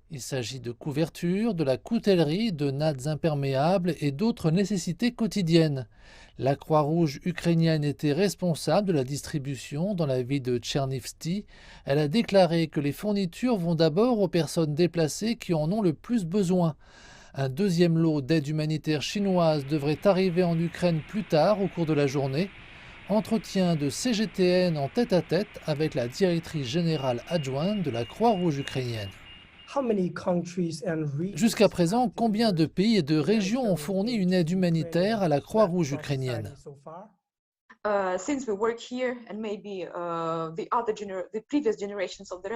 Il s'agit de couvertures, de la coutellerie, de nattes imperméables et d'autres nécessités quotidiennes. La Croix-Rouge ukrainienne était responsable de la distribution dans la ville de Tchernivtsi. Elle a déclaré que les fournitures vont d'abord aux personnes déplacées qui en ont le plus besoin. Un deuxième lot d'aide humanitaire chinoise devrait arriver en Ukraine plus tard au cours de la journée. Entretien de CGTN en tête-à-tête avec la directrice générale adjointe de la Croix-Rouge ukrainienne. Jusqu'à présent, combien de pays et de régions ont fourni une aide humanitaire à la Croix-Rouge ukrainienne?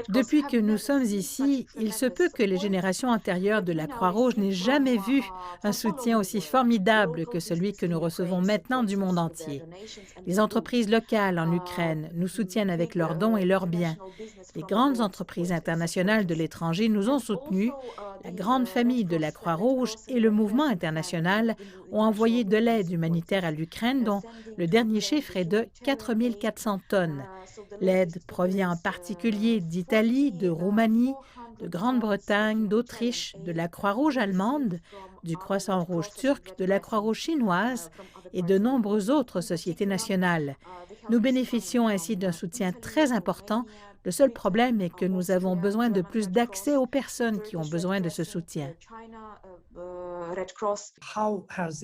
Depuis que nous sommes ici, il se peut que les générations antérieures de la Croix-Rouge n'aient jamais vu un soutien aussi formidable que celui que nous recevons maintenant du monde entier. Les entreprises locales en Ukraine nous soutiennent avec leurs dons et leurs biens. Les grandes entreprises internationales de l'étranger nous ont soutenus. La grande famille de la Croix-Rouge et le mouvement international ont envoyé de l'aide humanitaire à l'Ukraine, dont le dernier chiffre est de 4 400 tonnes. L'aide provient en particulier d'Italie, de Roumanie, de Grande-Bretagne, d'Autriche, de la Croix-Rouge allemande, du Croissant-Rouge turc, de la Croix-Rouge chinoise et de nombreuses autres sociétés nationales. Nous bénéficions ainsi d'un soutien très important. Le seul problème est que nous avons besoin de plus d'accès aux personnes qui ont besoin de ce soutien.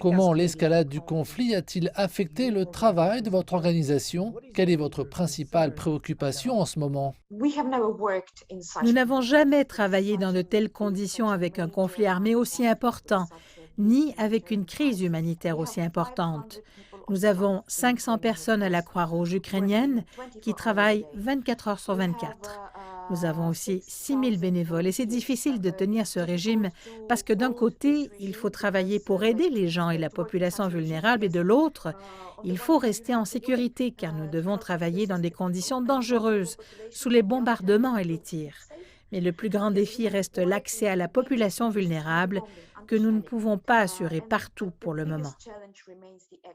Comment l'escalade du conflit a-t-il affecté le travail de votre organisation? Quelle est votre principale préoccupation en ce moment? Nous n'avons jamais travaillé dans de telles conditions avec un conflit armé aussi important, ni avec une crise humanitaire aussi importante. Nous avons 500 personnes à la Croix-Rouge ukrainienne qui travaillent 24 heures sur 24. Nous avons aussi 6 000 bénévoles et c'est difficile de tenir ce régime parce que d'un côté, il faut travailler pour aider les gens et la population vulnérable et de l'autre, il faut rester en sécurité car nous devons travailler dans des conditions dangereuses, sous les bombardements et les tirs. Mais le plus grand défi reste l'accès à la population vulnérable que nous ne pouvons pas assurer partout pour le moment.